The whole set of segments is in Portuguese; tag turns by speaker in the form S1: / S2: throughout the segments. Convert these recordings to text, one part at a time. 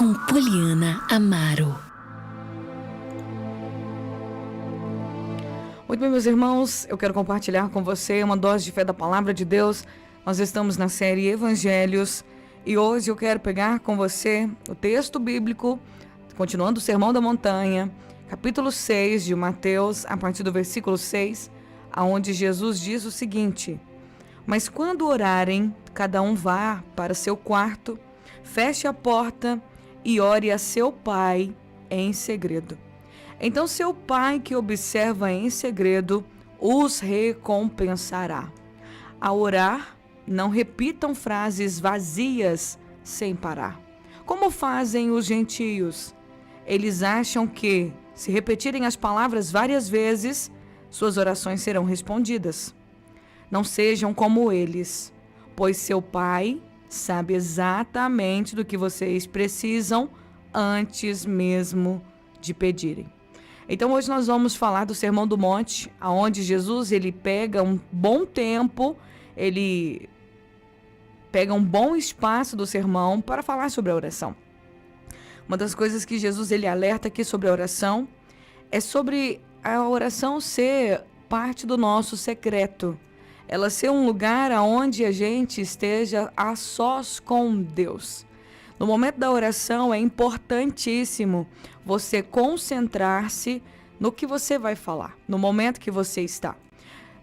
S1: com Poliana Amaro.
S2: Muito bem, meus irmãos, eu quero compartilhar com você uma dose de fé da Palavra de Deus. Nós estamos na série Evangelhos e hoje eu quero pegar com você o texto bíblico, continuando o Sermão da Montanha, capítulo 6 de Mateus, a partir do versículo 6, aonde Jesus diz o seguinte: mas quando orarem, cada um vá para seu quarto, feche a porta e ore a seu pai em segredo. Então seu pai que observa em segredo os recompensará. Ao orar, não repitam frases vazias sem parar, como fazem os gentios. Eles acham que, se repetirem as palavras várias vezes, suas orações serão respondidas. Não sejam como eles, pois seu pai sabe exatamente do que vocês precisam antes mesmo de pedirem. Então hoje nós vamos falar do Sermão do Monte, onde Jesus ele pega um bom tempo, ele pega um bom espaço do sermão para falar sobre a oração. Uma das coisas que Jesus ele alerta aqui sobre a oração é sobre a oração ser parte do nosso secreto. Ela ser um lugar onde a gente esteja a sós com Deus. No momento da oração é importantíssimo você concentrar-se no que você vai falar, no momento que você está.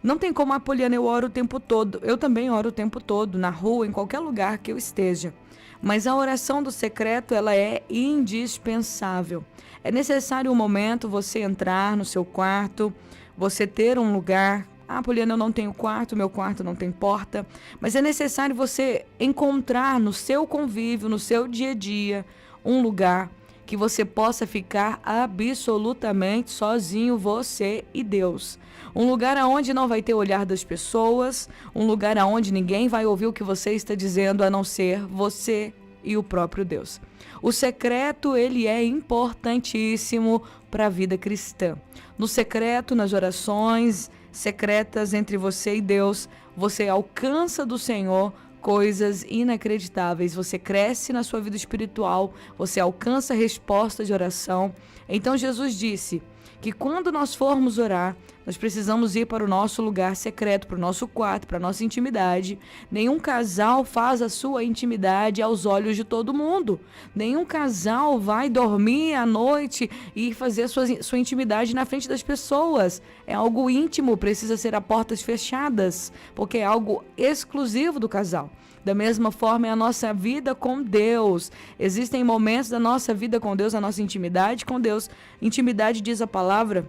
S2: Não tem como a Poliana, eu oro o tempo todo. Eu também oro o tempo todo, na rua, em qualquer lugar que eu esteja. Mas a oração do secreto, ela é indispensável. É necessário um momento você entrar no seu quarto, você ter um lugar. Ah, Poliana, eu não tenho quarto, meu quarto não tem porta. Mas é necessário você encontrar no seu convívio, no seu dia a dia, um lugar que você possa ficar absolutamente sozinho, você e Deus. Um lugar onde não vai ter o olhar das pessoas, um lugar onde ninguém vai ouvir o que você está dizendo, a não ser você e o próprio Deus. O secreto, ele é importantíssimo para a vida cristã. No secreto, nas orações secretas entre você e Deus, você alcança do Senhor coisas inacreditáveis. Você cresce na sua vida espiritual, você alcança resposta de oração. Então Jesus disse que quando nós formos orar, nós precisamos ir para o nosso lugar secreto, para o nosso quarto, para a nossa intimidade. Nenhum casal faz a sua intimidade aos olhos de todo mundo. Nenhum casal vai dormir à noite e fazer a sua intimidade na frente das pessoas. É algo íntimo, precisa ser a portas fechadas, porque é algo exclusivo do casal. Da mesma forma é a nossa vida com Deus. Existem momentos da nossa vida com Deus, a nossa intimidade com Deus. Intimidade, diz a palavra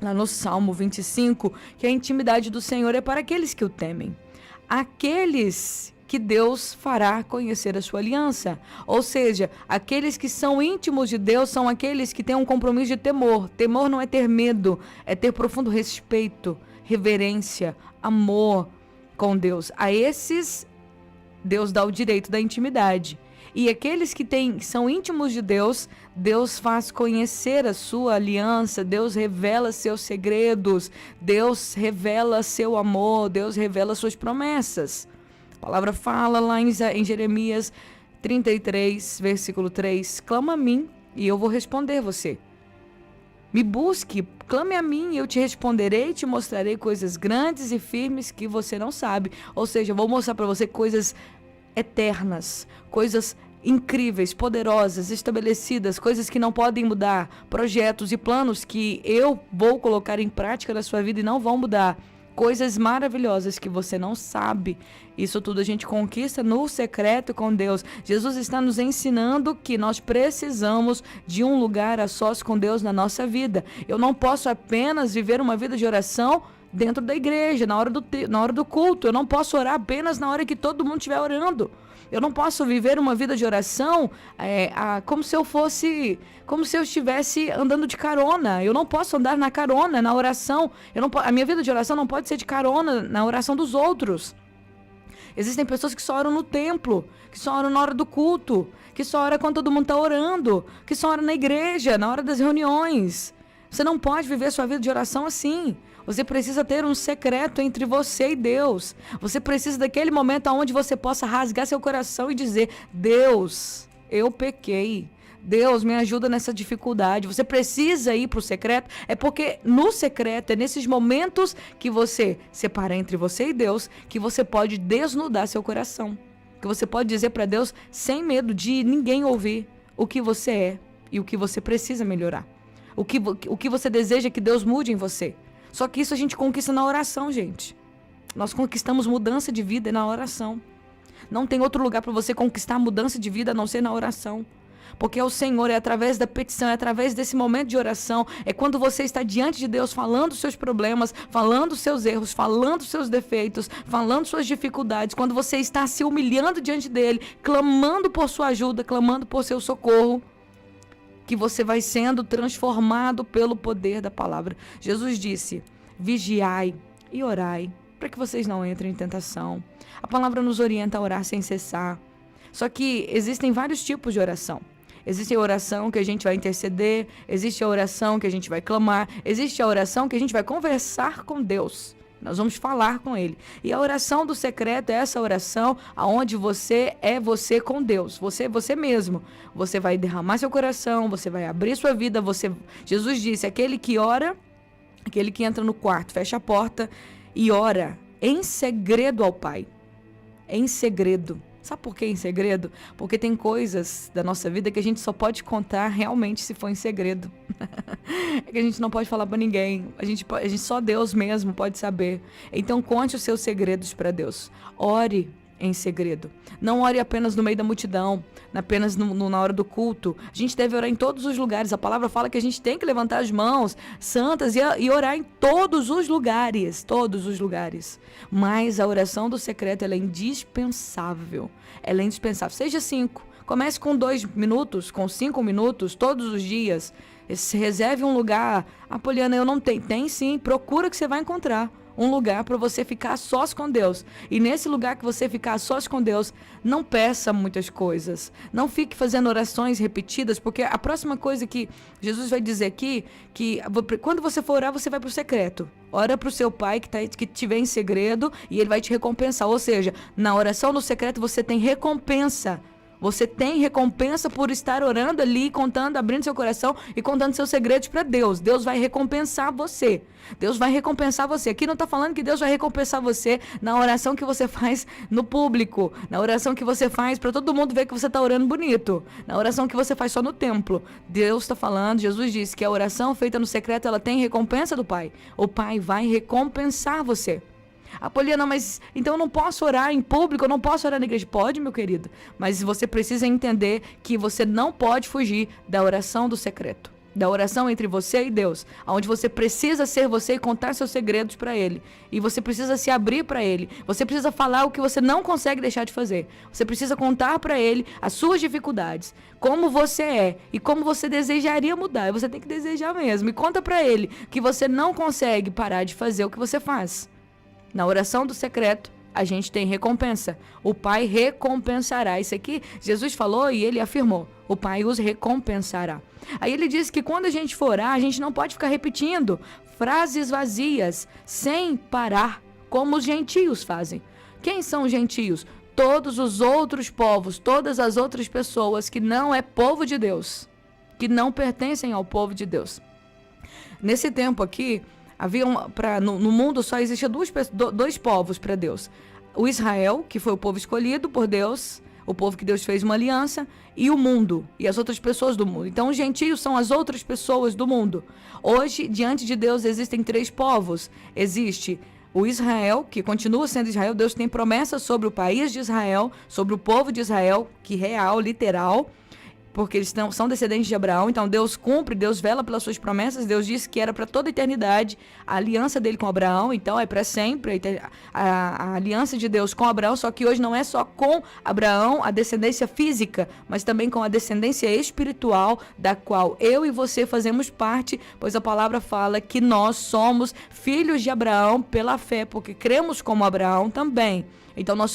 S2: lá no Salmo 25, que a intimidade do Senhor é para aqueles que o temem. Aqueles que Deus fará conhecer a sua aliança. Ou seja, aqueles que são íntimos de Deus são aqueles que têm um compromisso de temor. Temor não é ter medo, é ter profundo respeito, reverência, amor com Deus. A esses Deus dá o direito da intimidade. E aqueles que são íntimos de Deus, Deus faz conhecer a sua aliança, Deus revela seus segredos, Deus revela seu amor, Deus revela suas promessas. A palavra fala lá em Jeremias 33, versículo 3, clama a mim e eu vou responder você. Me busque, clame a mim e eu te responderei e te mostrarei coisas grandes e firmes que você não sabe. Ou seja, eu vou mostrar para você coisas eternas, coisas incríveis, poderosas, estabelecidas, coisas que não podem mudar, projetos e planos que eu vou colocar em prática na sua vida e não vão mudar. Coisas maravilhosas que você não sabe. Isso tudo a gente conquista no secreto com Deus. Jesus está nos ensinando que nós precisamos de um lugar a sós com Deus na nossa vida. Eu não posso apenas viver uma vida de oração dentro da igreja, na hora do culto. Eu não posso orar apenas na hora que todo mundo estiver orando. Eu não posso viver uma vida de oração como se eu estivesse andando de carona. Eu não posso andar na carona, na oração. A minha vida de oração não pode ser de carona na oração dos outros. Existem pessoas que só oram no templo, que só oram na hora do culto, que só oram quando todo mundo está orando, que só oram na igreja, na hora das reuniões. Você não pode viver sua vida de oração assim. Você precisa ter um secreto entre você e Deus. Você precisa daquele momento onde você possa rasgar seu coração e dizer: Deus, eu pequei. Deus, me ajuda nessa dificuldade. Você precisa ir para o secreto. É porque no secreto, é nesses momentos que você separa entre você e Deus, que você pode desnudar seu coração. Que você pode dizer para Deus, sem medo de ninguém ouvir, o que você é e o que você precisa melhorar. O que você deseja que Deus mude em você. Só que isso a gente conquista na oração, gente. Nós conquistamos mudança de vida na oração. Não tem outro lugar para você conquistar mudança de vida a não ser na oração. Porque é o Senhor, é através da petição, é através desse momento de oração, é quando você está diante de Deus falando os seus problemas, falando os seus erros, falando os seus defeitos, falando suas dificuldades, quando você está se humilhando diante dele, clamando por sua ajuda, clamando por seu socorro, que você vai sendo transformado pelo poder da palavra. Jesus disse, vigiai e orai, para que vocês não entrem em tentação. A palavra nos orienta a orar sem cessar. Só que existem vários tipos de oração. Existe a oração que a gente vai interceder, existe a oração que a gente vai clamar, existe a oração que a gente vai conversar com Deus. Nós vamos falar com Ele. E a oração do secreto é essa oração onde você é você com Deus. Você mesmo. Você vai derramar seu coração, você vai abrir sua vida. Jesus disse, aquele que ora, aquele que entra no quarto, fecha a porta e ora em segredo ao Pai. Em segredo. Sabe por que em segredo? Porque tem coisas da nossa vida que a gente só pode contar realmente se for em segredo. É que a gente não pode falar para ninguém. Só Deus mesmo pode saber. Então conte os seus segredos para Deus. Ore em segredo. Não ore apenas no meio da multidão, apenas na hora do culto. A gente deve orar em todos os lugares. A palavra fala que a gente tem que levantar as mãos santas e orar em todos os lugares. Todos os lugares. Mas a oração do secreto, ela é indispensável. Ela é indispensável. Seja 5. Comece com 2 minutos, com 5 minutos, todos os dias. Reserve um lugar. Poliana, eu não tenho. Tem sim. Procura que você vai encontrar. Um lugar para você ficar sós com Deus. E nesse lugar que você ficar sós com Deus, não peça muitas coisas. Não fique fazendo orações repetidas, porque a próxima coisa que Jesus vai dizer aqui, que quando você for orar, você vai para o secreto. Ora para o seu pai que estiver em segredo e ele vai te recompensar. Ou seja, na oração no secreto você tem recompensa. Você tem recompensa por estar orando ali, contando, abrindo seu coração e contando seus segredos para Deus. Deus vai recompensar você. Deus vai recompensar você. Aqui não está falando que Deus vai recompensar você na oração que você faz no público, na oração que você faz para todo mundo ver que você está orando bonito, na oração que você faz só no templo. Deus está falando, Jesus disse que a oração feita no secreto, ela tem recompensa do Pai. O Pai vai recompensar você. Poliana, mas então eu não posso orar em público, eu não posso orar na igreja. Pode, meu querido, mas você precisa entender que você não pode fugir da oração do secreto, da oração entre você e Deus, onde você precisa ser você e contar seus segredos para Ele, e você precisa se abrir para Ele, você precisa falar o que você não consegue deixar de fazer, você precisa contar para Ele as suas dificuldades, como você é e como você desejaria mudar. E você tem que desejar mesmo, e conta para Ele que você não consegue parar de fazer o que você faz. Na oração do secreto, a gente tem recompensa. O Pai recompensará. Isso aqui, Jesus falou e Ele afirmou. O Pai os recompensará. Aí Ele disse que quando a gente for orar, a gente não pode ficar repetindo frases vazias, sem parar, como os gentios fazem. Quem são os gentios? Todos os outros povos, todas as outras pessoas que não é povo de Deus, que não pertencem ao povo de Deus. Nesse tempo aqui, no mundo só existia dois povos para Deus. O Israel, que foi o povo escolhido por Deus, o povo que Deus fez uma aliança, e o mundo, e as outras pessoas do mundo. Então os gentios são as outras pessoas do mundo. Hoje, diante de Deus, existem 3 povos. Existe o Israel, que continua sendo Israel. Deus tem promessas sobre o país de Israel, sobre o povo de Israel, que real, literal, porque eles são descendentes de Abraão. Então Deus cumpre, Deus vela pelas suas promessas. Deus disse que era para toda a eternidade a aliança dele com Abraão, então é para sempre a aliança de Deus com Abraão. Só que hoje não é só com Abraão, a descendência física, mas também com a descendência espiritual, da qual eu e você fazemos parte, pois a palavra fala que nós somos filhos de Abraão pela fé, porque cremos como Abraão também. Então nós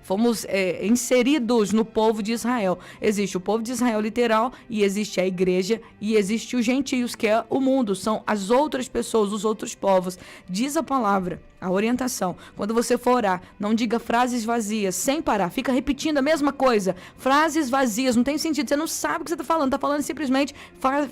S2: fomos inseridos no povo de Israel. Existe o povo de Israel literal, e existe a igreja, e existe os gentios, que é o mundo, são as outras pessoas, os outros povos. Diz a palavra, a orientação, quando você for orar, não diga frases vazias, sem parar, fica repetindo a mesma coisa, frases vazias, não tem sentido, você não sabe o que você está falando simplesmente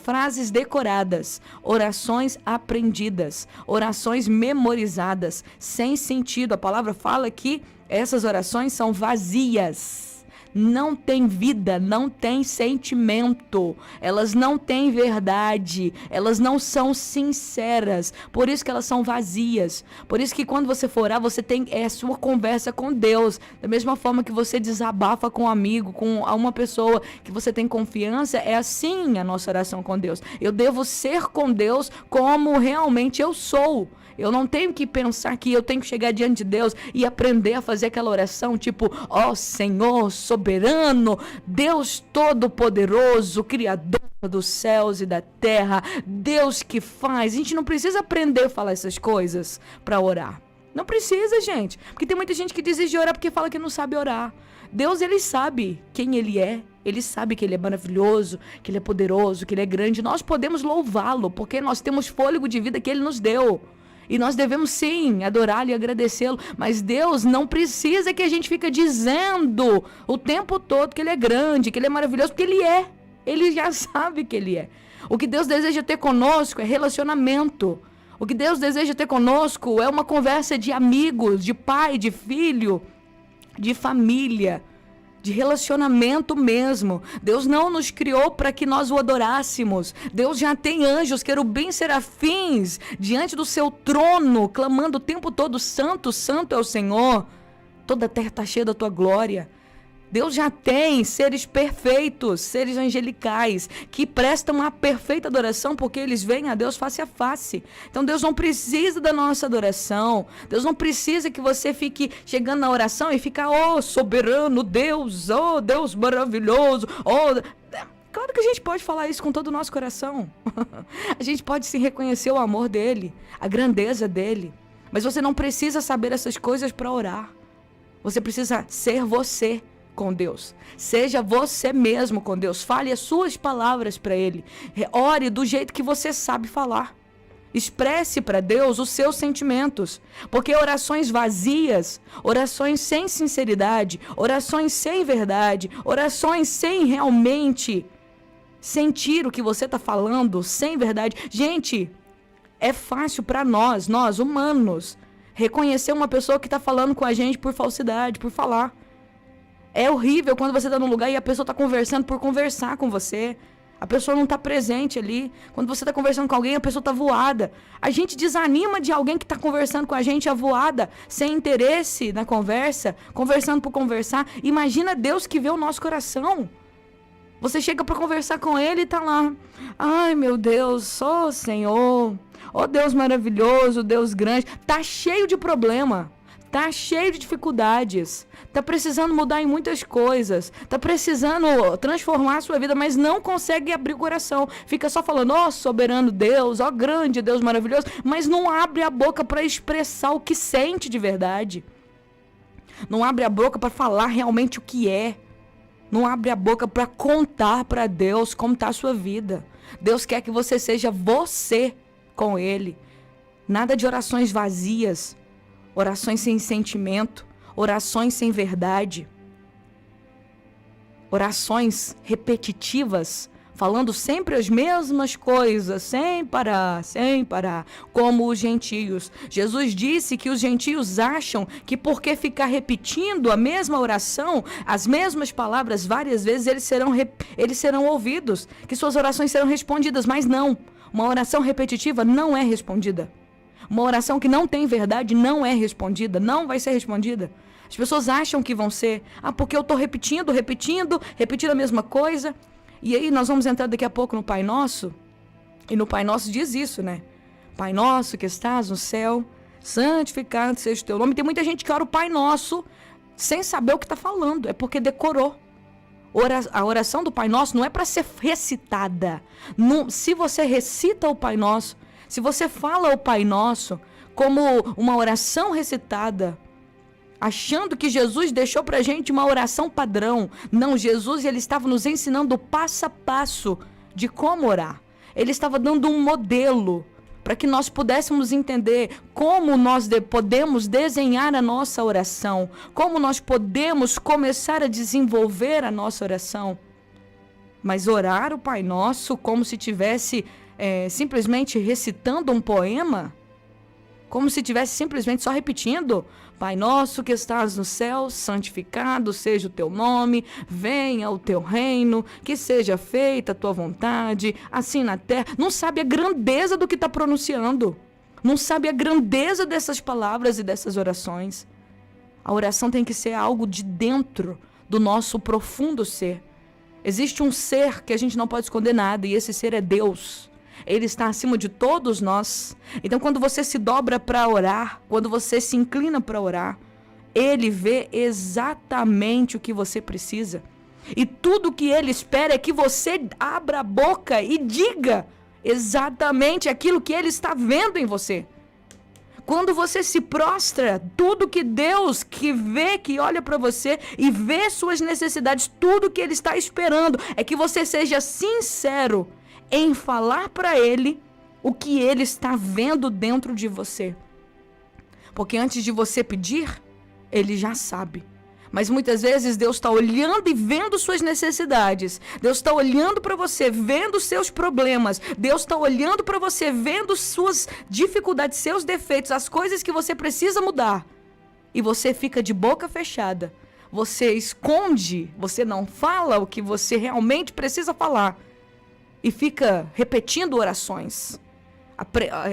S2: frases decoradas, orações aprendidas, orações memorizadas, sem sentido. A palavra fala que essas orações são vazias. Não tem vida, não tem sentimento, elas não têm verdade, elas não são sinceras, por isso que elas são vazias. Por isso que quando você for orar, você tem sua conversa com Deus, da mesma forma que você desabafa com um amigo, com uma pessoa que você tem confiança, é assim a nossa oração com Deus. Eu devo ser com Deus como realmente eu sou. Eu não tenho que pensar que eu tenho que chegar diante de Deus e aprender a fazer aquela oração tipo, ó Senhor soberano, Deus todo-poderoso, Criador dos céus e da terra, Deus que faz. A gente não precisa aprender a falar essas coisas para orar. Não precisa, gente. Porque tem muita gente que desiste de orar porque fala que não sabe orar. Deus, ele sabe quem ele é. Ele sabe que ele é maravilhoso, que ele é poderoso, que ele é grande. Nós podemos louvá-lo porque nós temos fôlego de vida que ele nos deu. E nós devemos sim adorá-lo e agradecê-lo, mas Deus não precisa que a gente fique dizendo o tempo todo que ele é grande, que ele é maravilhoso, porque ele é. Ele já sabe que ele é. O que Deus deseja ter conosco é relacionamento. O que Deus deseja ter conosco é uma conversa de amigos, de pai, de filho, de família, de relacionamento mesmo. Deus não nos criou para que nós o adorássemos. Deus já tem anjos, querubins, serafins, diante do seu trono, clamando o tempo todo, santo, santo é o Senhor. Toda a terra está cheia da tua glória. Deus já tem seres perfeitos, seres angelicais, que prestam a perfeita adoração porque eles veem a Deus face a face. Então Deus não precisa da nossa adoração. Deus não precisa que você fique chegando na oração e ficar, oh, soberano Deus, oh, Deus maravilhoso, oh... Claro que a gente pode falar isso com todo o nosso coração. A gente pode sim reconhecer o amor dele, a grandeza dele. Mas você não precisa saber essas coisas para orar. Você precisa ser você com Deus. Seja você mesmo com Deus. Fale as suas palavras para ele. Ore do jeito que você sabe falar. Expresse para Deus os seus sentimentos. Porque orações vazias, orações sem sinceridade, orações sem verdade, orações sem realmente sentir o que você está falando, sem verdade. Gente, é fácil para nós humanos, reconhecer uma pessoa que está falando com a gente por falsidade, por falar. É horrível quando você está num lugar e a pessoa está conversando por conversar com você. A pessoa não está presente ali. Quando você está conversando com alguém, a pessoa está voada. A gente desanima de alguém que está conversando com a gente voada, sem interesse na conversa, conversando por conversar. Imagina Deus que vê o nosso coração. Você chega para conversar com ele e está lá. Ai, meu Deus, ó Senhor, ó Deus maravilhoso, Deus grande. Tá cheio de problema. Tá cheio de dificuldades, tá precisando mudar em muitas coisas, tá precisando transformar a sua vida, mas não consegue abrir o coração. Fica só falando, ó soberano Deus, ó grande Deus maravilhoso, mas não abre a boca para expressar o que sente de verdade. Não abre a boca para falar realmente o que é. Não abre a boca para contar para Deus como está a sua vida. Deus quer que você seja você com Ele. Nada de orações vazias. Orações sem sentimento, orações sem verdade, orações repetitivas, falando sempre as mesmas coisas, sem parar, como os gentios. Jesus disse que os gentios acham que porque ficar repetindo a mesma oração, as mesmas palavras várias vezes, eles serão ouvidos, que suas orações serão respondidas, mas não, uma oração repetitiva não é respondida. Uma oração que não tem verdade não é respondida, não vai ser respondida. As pessoas acham que vão ser, porque eu estou repetindo a mesma coisa. E aí nós vamos entrar daqui a pouco no Pai Nosso, e no Pai Nosso diz isso, né? Pai Nosso que estás no céu, santificado seja o teu nome. Tem muita gente que ora o Pai Nosso sem saber o que está falando, é porque decorou. A oração do Pai Nosso não é para ser recitada. Se você recita o Pai Nosso, se você fala o Pai Nosso como uma oração recitada, achando que Jesus deixou pra gente uma oração padrão. Não, Jesus ele estava nos ensinando passo a passo de como orar. Ele estava dando um modelo para que nós pudéssemos entender como nós podemos desenhar a nossa oração, como nós podemos começar a desenvolver a nossa oração. Mas orar o Pai Nosso como se tivesse simplesmente recitando um poema, como se tivesse simplesmente só repetindo: Pai nosso que estás no céu, santificado seja o teu nome, venha o teu reino, que seja feita a tua vontade, assim na terra. Não sabe a grandeza do que está pronunciando. Não sabe a grandeza dessas palavras e dessas orações. A oração tem que ser algo de dentro do nosso profundo ser. Existe um ser que a gente não pode esconder nada, e esse ser é Deus. Ele está acima de todos nós. Então, quando você se dobra para orar, quando você se inclina para orar, Ele vê exatamente o que você precisa. E tudo que Ele espera é que você abra a boca e diga exatamente aquilo que Ele está vendo em você. Quando você se prostra, tudo que Deus que vê, que olha para você e vê suas necessidades, tudo que Ele está esperando é que você seja sincero em falar para Ele o que Ele está vendo dentro de você. Porque antes de você pedir, Ele já sabe. Mas muitas vezes Deus está olhando e vendo suas necessidades. Deus está olhando para você, vendo seus problemas. Deus está olhando para você, vendo suas dificuldades, seus defeitos, as coisas que você precisa mudar. E você fica de boca fechada. Você esconde, você não fala o que você realmente precisa falar. E fica repetindo orações,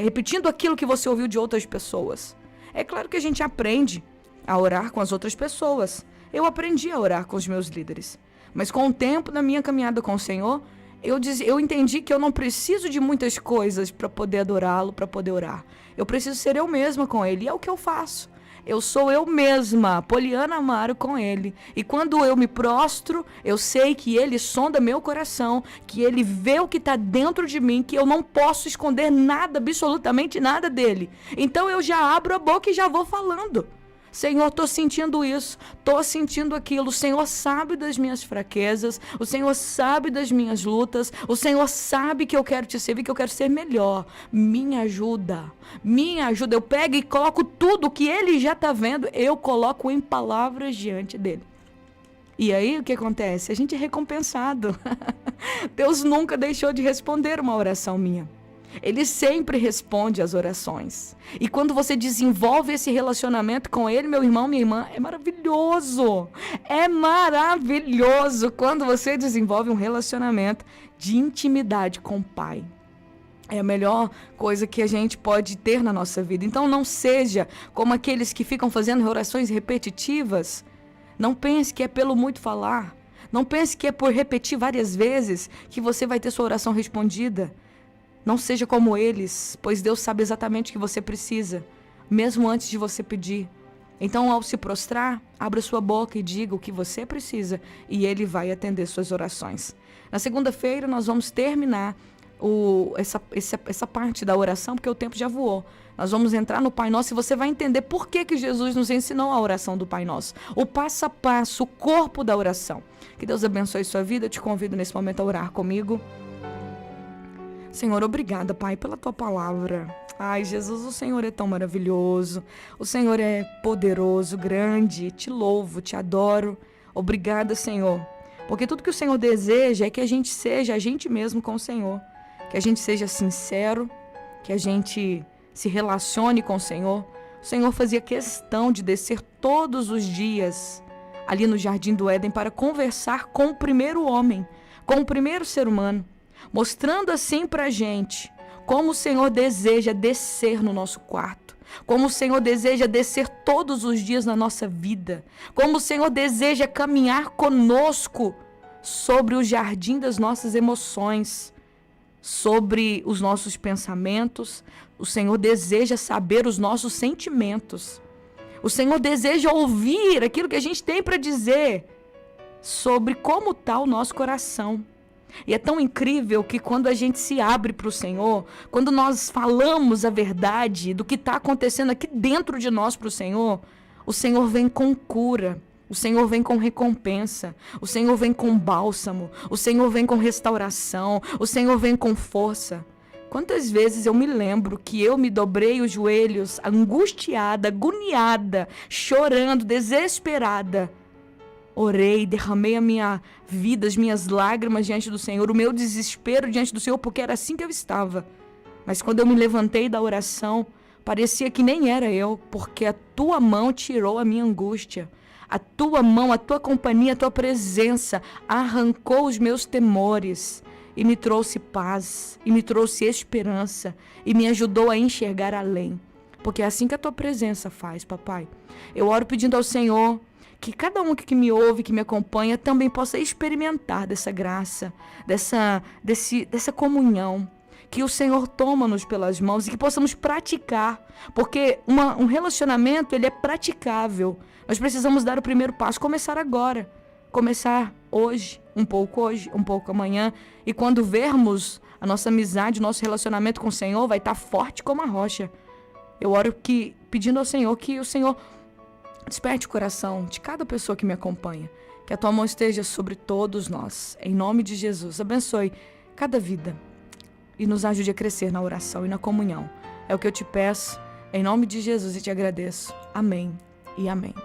S2: repetindo aquilo que você ouviu de outras pessoas. É claro que a gente aprende a orar com as outras pessoas. Eu aprendi a orar com os meus líderes. Mas com o tempo, na minha caminhada com o Senhor, eu entendi que eu não preciso de muitas coisas para poder adorá-lo, para poder orar. Eu preciso ser eu mesma com Ele, e é o que eu faço. Eu sou eu mesma, Poliana Amaro, com Ele. E quando eu me prostro, eu sei que Ele sonda meu coração, que Ele vê o que está dentro de mim, que eu não posso esconder nada, absolutamente nada dEle. Então eu já abro a boca e já vou falando. Senhor, estou sentindo isso, estou sentindo aquilo. O Senhor sabe das minhas fraquezas, o Senhor sabe das minhas lutas, o Senhor sabe que eu quero te servir, que eu quero ser melhor. Me ajuda. Eu pego e coloco tudo que Ele já está vendo, eu coloco em palavras diante dEle. E aí o que acontece? A gente é recompensado. Deus nunca deixou de responder uma oração minha. Ele sempre responde às orações. E quando você desenvolve esse relacionamento com Ele, meu irmão, minha irmã, é maravilhoso. É maravilhoso quando você desenvolve um relacionamento de intimidade com o Pai. É a melhor coisa que a gente pode ter na nossa vida. Então não seja como aqueles que ficam fazendo orações repetitivas. Não pense que é pelo muito falar. Não pense que é por repetir várias vezes que você vai ter sua oração respondida. Não seja como eles, pois Deus sabe exatamente o que você precisa, mesmo antes de você pedir. Então, ao se prostrar, abra sua boca e diga o que você precisa e Ele vai atender suas orações. Na segunda-feira, nós vamos terminar essa parte da oração, porque o tempo já voou. Nós vamos entrar no Pai Nosso e você vai entender por que Jesus nos ensinou a oração do Pai Nosso. O passo a passo, o corpo da oração. Que Deus abençoe sua vida. Eu te convido nesse momento a orar comigo. Senhor, obrigada, Pai, pela Tua palavra. Ai, Jesus, o Senhor é tão maravilhoso. O Senhor é poderoso, grande. Te louvo, te adoro. Obrigada, Senhor. Porque tudo que o Senhor deseja é que a gente seja a gente mesmo com o Senhor. Que a gente seja sincero, que a gente se relacione com o Senhor. O Senhor fazia questão de descer todos os dias ali no Jardim do Éden para conversar com o primeiro homem, com o primeiro ser humano. Mostrando assim pra gente como o Senhor deseja descer no nosso quarto, como o Senhor deseja descer todos os dias na nossa vida, como o Senhor deseja caminhar conosco sobre o jardim das nossas emoções, sobre os nossos pensamentos. O Senhor deseja saber os nossos sentimentos. O Senhor deseja ouvir aquilo que a gente tem para dizer sobre como está o nosso coração. E é tão incrível que quando a gente se abre para o Senhor, quando nós falamos a verdade do que está acontecendo aqui dentro de nós para o Senhor, O Senhor vem com cura. O Senhor vem com recompensa. O Senhor vem com bálsamo. O Senhor vem com restauração. O Senhor vem com força. Quantas vezes eu me lembro que eu me dobrei os joelhos, angustiada, agoniada, chorando, desesperada. Orei, derramei a minha vida, as minhas lágrimas diante do Senhor, o meu desespero diante do Senhor, porque era assim que eu estava. Mas quando eu me levantei da oração, parecia que nem era eu, porque a tua mão tirou a minha angústia. A tua mão, a tua companhia, a tua presença arrancou os meus temores e me trouxe paz, e me trouxe esperança, e me ajudou a enxergar além. Porque é assim que a tua presença faz, papai. Eu oro pedindo ao Senhor que cada um que me ouve, que me acompanha, também possa experimentar dessa graça, dessa comunhão. Que o Senhor toma-nos pelas mãos e que possamos praticar. Porque um relacionamento, ele é praticável. Nós precisamos dar o primeiro passo, começar agora. Começar hoje, um pouco amanhã. E quando vermos a nossa amizade, o nosso relacionamento com o Senhor, vai estar forte como a rocha. Eu oro pedindo ao Senhor que o Senhor desperte o coração de cada pessoa que me acompanha. Que a tua mão esteja sobre todos nós. Em nome de Jesus, abençoe cada vida. E nos ajude a crescer na oração e na comunhão. É o que eu te peço, em nome de Jesus, e te agradeço. Amém e amém.